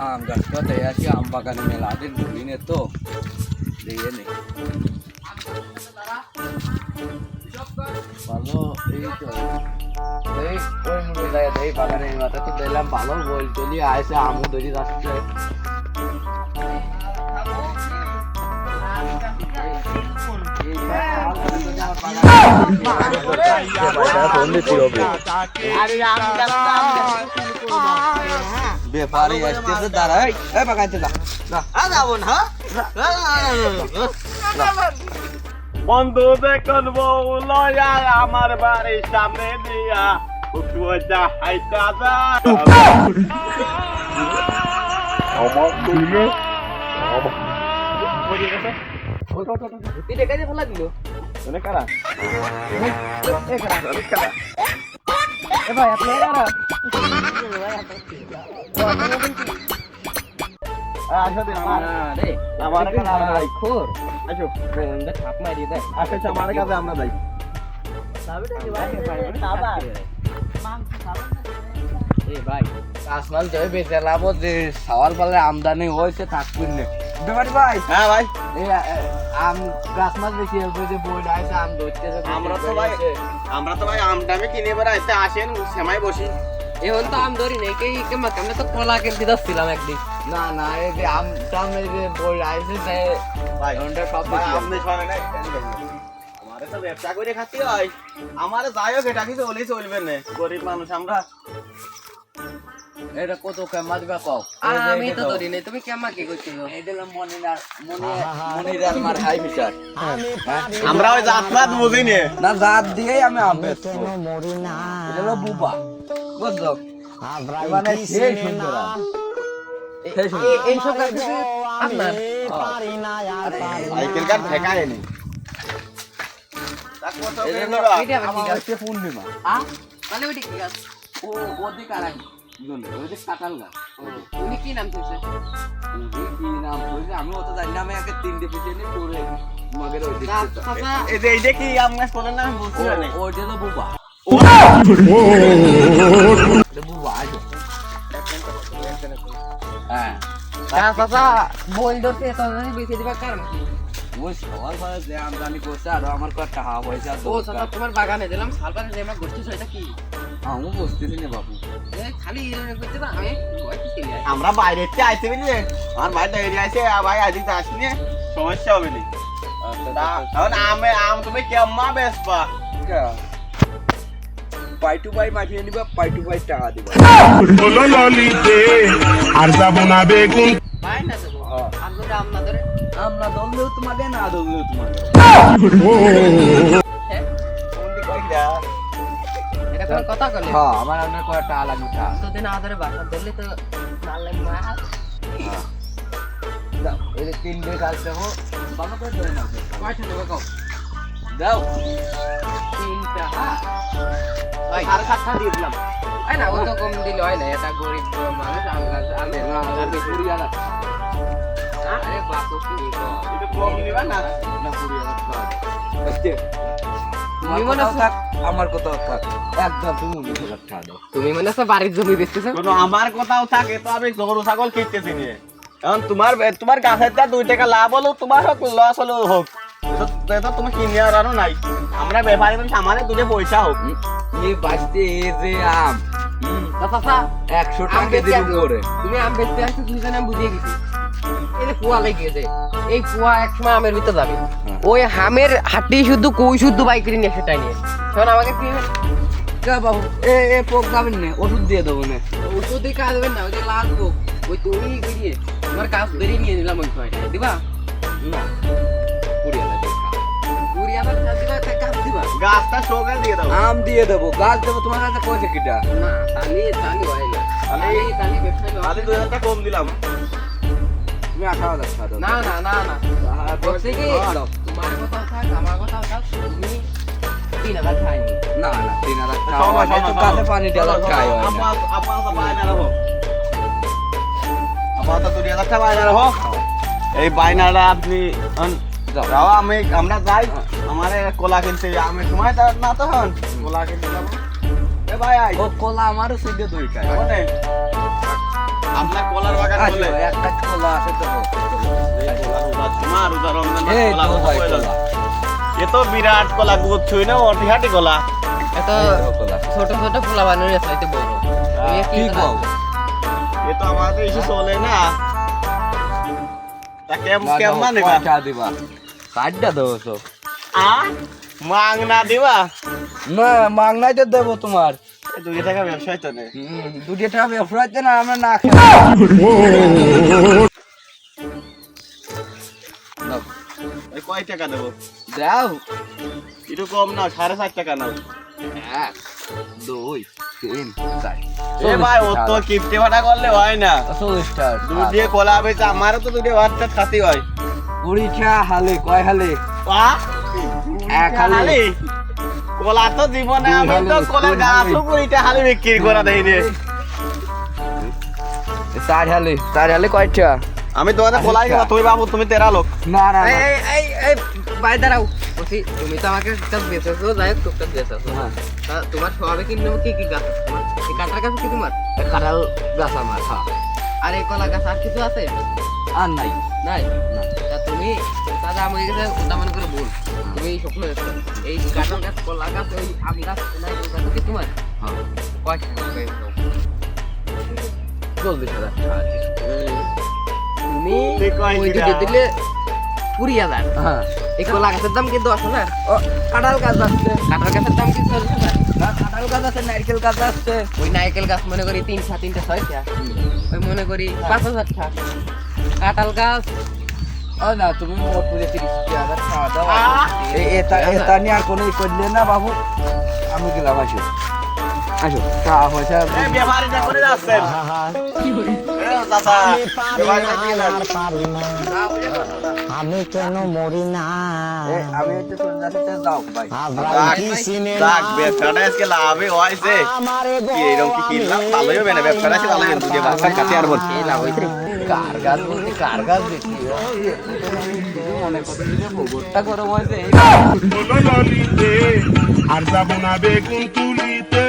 আম গাছটাতে আছি, আম বাগানে মেলা দিন ঘুরিনে তো দিয়ে নেই ভালো। এই তো এই ওই মুড়ে যায় এই বাগানে মাথা তো দিলাম ভালো বই চলি আসে আমও ধরি যাচ্ছে। ব্যাপারে আসতেছে দাঁড়াই এই বাগাইতে যা যাবো না বন্ধু দেখুন বউ লয়া আমার বাড়ির সামনে দিয়া উঠুয়া হাইতা যা আমার দিলে এটা কাজে ফেলা দিল মানে কারা এ ভাই আপনি কারা আমার কাছে আমরা যাই খোর আসো থাপ মারি দেয় আচ্ছা আমার কাছে আমরা যাই ভাই আসমান তো বেঁচে লাভ যে সওয়াল পালে আমদানি হয়েছে থাকবেন না ব্যাপারি ভাই। হ্যাঁ ভাই এই আম গাছ মাছ বেশি হয়েছে যে বই আছে আম ধরতেছে আমরা তো ভাই আমটামে কিনে বেড়াইতে আসেন সেমাই বসি এখন তো আম ধরি নেই কে কেমন আমরা তো কলা কিনতে যাচ্ছিলাম একদিন। না না এই যে আম টাম এই যে বই আছে সে ভাই ঘন্টা সব ভাই আপনি শোনেন না আমারে তো ব্যবসা করে খাতি হয় আমারে যাই হোক এটা কিছু বলেই চলবে না গরিব মানুষ আমরা এটা কত কেমন দিবা কও আমি তো ধরি নেই তুমি কেমন কি করছিস এই দিলাম মনিরার মার হাই মিটার আমরা ওই জাতপাত বুঝি নে না জাত দিয়েই আমি আম বেচবো এটা হলো বুবা বুঝছো মানে সেই সুন্দর আম এই সব গাছ আপনার সাইকেল কার ঠেকায় নি আমার হচ্ছে পূর্ণিমা তাহলে ওইটা কি গাছ ও ওদিক আর ওইদিক কাঁঠাল গাছ উনি কি নাম থইছে কি নাম থইছে আমি অত জানি না আমি আগে তিনটে পিছিয়ে নিয়ে পড়ে মগের ওই দিক এই যে এইটা কি আম গাছ কোন নাম বুঝছি না ওইটা হলো বুবা বুবা আইছো হ্যাঁ চাচা বল ধরতে এত বেশি দিবা কারণ ওই সবার পরে যে আমদানি করছে আর আমার কত টাকা পয়সা ও চাচা তোমার বাগানে দিলাম সালবারে যে আমরা গোষ্ঠী সেটা কি আমি বসতেছি না বাবু খালি এরকম করতে না আমি আমরা বাইরে থেকে আইতে বুঝলে আমার ভাই ডায়রি আছে ভাই আজকে আসনি সমস্যা হবে না এখন আম তুমি কেমন বেচবা পাই টু পাই মাখিয়ে নিবা পাই টু পাই টাকা দিবা বলো ললিতে আর যাব না বেগুন পাই না দেবো আমরা দাম না ধরে আমরা দললেও তোমাকে না দললেও তোমাকে এটা কোন কথা কইলে হ্যাঁ আমার আপনার কয় টাকা লাগবে টা তো দিন আদরে বাসা ধরলে তো নালে মাছ দাও এই তিন বে কাজ দেখো বাবা করে ধরে নাও কয়টা দেবে কও দাও তিনটা ভাই আর কাটা দিয়ে দিলাম আই না ও তো কম দিলে হয় না এটা গরিব মানুষ আমরা আলে না আমি পুরি আলা আরে বাপু কি তো এটা কম নিবা না না পুরি আলা আচ্ছা তুমি মনে থাক আমার কথাও থাক একদম তুমি মনে রাখা দাও তুমি মনে আছে বাড়ির জমি বেচতেছ কোনো আমার কথাও থাকে তো আমি গরু ছাগল কিনতেছি নিয়ে এখন তোমার গাছের যা 2 টাকা লাভ হলো তোমার হোক লস হলো হোক তো তুমি কিনে আর আনো নাই আমরা ব্যাপারে তো সামানে দুটো পয়সা হোক এই বাড়িতে এই যে আম চাচা 100 টাকা দিন করে তুমি আম বেচতে আসছো দুইজনে আমি বুঝিয়ে গেছি এই কুয়া লাগিয়েছে এই কুয়া একসময় আমের ভিতর যাবে ওই হামের হাটি শুদ্ধ কই শুদ্ধ বাইকরি নিয়ে সেটাই নিয়ে তখন আমাকে কি কা বাবু এ পোক যাবেন না ওষুধ দিয়ে দেবো না ওষুধ দিয়ে কাজ হবে না ওই যে লাল পোক ওই তুমি গিয়ে তোমার কাজ বেরিয়ে নিয়ে নিলাম ওই কয়টা দিবা না 20,000 দিবা কাজ দিবা গাছটা শোকে দিয়ে দাও আম দিয়ে দেবো গাছ দেবো তোমার কাছে কইছে কিটা না তালি হয় না তালি ব্যবসা তাহলে 2,000 টাকা কম দিলাম তুমি 18,000 টাকা দাও না বলছি কি তোমার কথা থাক আমার কথা থাক তুমি 3,000 খাইনি না 3,000 টাকা তো কাছে পানি ডালা খাই হয় না আপা বাইনা রাখো আপা তো 2,000 টাকা বাইনা রাখো এই বাইনাটা আপনি যাও আমরা যাই আমারে কলা কিনতে আমি সময় না তখন কলা কিনতে যাব এ ভাই আই ও কলা আমারও সিদ্ধ দই খায় আপনার কলার বাগান আসো, বলে একটা কলা আছে তো। তোমার উদার রমজান মাসে এই কলা তো কত ভাই হইলো? কলা। এ তো বিরাট কলা গুড় ছুঁই না অটিহাটি কলা এত ছোট ছোট ফুলা বানানো আছে এতে বড় এ কি কও? এ তো আমাদের ইস্যু চলে না তা কেমন দিবা কয়টা দিবা? কাটটা দেবো তো। আ মাং না দিবা না মাংনাই তো দেবো তোমার। 2 টাকা ব্যবসায় তো নেই 2 টাকা ব্যবসাতে না আমরা না খাই। নাও, এই কয় টাকা দেবো দাও। একটু কম নাও 4.5 টাকা নাও 1 2 3 4 এ ভাই ও তো কিপটে ভাড়া করলে হয় না 40 টাকা। দুধ দিয়ে কলা বেচে আমারও তো দুধে ভাতটা খাতে হয় 20 টাকা হালে কয় হালে? পা এক হালে। কলা তো জীবনে আমি তো কলার গাছও 20 টাকা হালে বিক্রি করা দেই রে 4 হালে 4 হালে কয় টাকা? আমি তোমাদের কলাই আচ্ছা। তুই বাবু তুমি 13 লোক না না না। এই ভাই দাঁড়াও বলছি তুমি তো আমাকে টুকটাক বেচেছো যাই হোক টুকটাক বেচেছো হ্যাঁ। তা তোমার স্বভাবে কিনলে কি কি গাছ আছে তোমার এই কাঁঠাল গাছ কি তোমার এই কাঁঠাল গাছ আমার, হ্যাঁ। আর এই কলা গাছ আর কিছু আছে আর নাই। নাই তা তুমি দাদা আমাকে কাছে ওটা মনে করে বল তুমি স্বপ্ন দেখছো এই কাঁঠাল গাছ কলা গাছ ওই আম গাছ নাই ওই গাছ কি তোমার হ্যাঁ। কয় টাকা করে দাও? 40,000 টাকা আছে। তুমি ঠিক কয় ওই কিরা? দিকে দিলে 20,000 হ্যাঁ। এই কলা গাছের দাম কি 10,000 ও, কাঁঠাল গাছ আছে। কাঁঠাল গাছের দাম কি 40,000 না, কাঁঠাল গাছ আছে, নারকেল গাছ আছে। ওই নারকেল গাছ মনে করি 3 3 6 টাকা ওই মনে করি 5,000 টাকা কাঁঠাল গাছ ও না, তুমি মোট পুজো 30,000 খাওয়া দাওয়া। আহ! এটা নিয়ে আর কোনো ই করলে না বাবু। আমি গেলাম, আসো আসো। টাকা পয়সা এই ব্যাপারীটা করে যাচ্ছেন এ চাচা ব্যাপারীটা কি গেলেন? আমি কেন মরি না আমি হচ্ছে চলে যাচ্ছি, যাও ভাই। যাক, ব্যবসাটা আজকে লাভই হয়েছে কি এরকম কি কিনলাম ভালোই হবে না ব্যবসাটা আছে ভালো কিন্তু যে ব্যবসা কাছে আর বলছি এই লাভ হইছে কার গাছ বলতে কার গাছ দেখি মনে করতে যে গোবরটা গরম হয়েছে। ললিতে আর যাব না বেগুন তুলিতে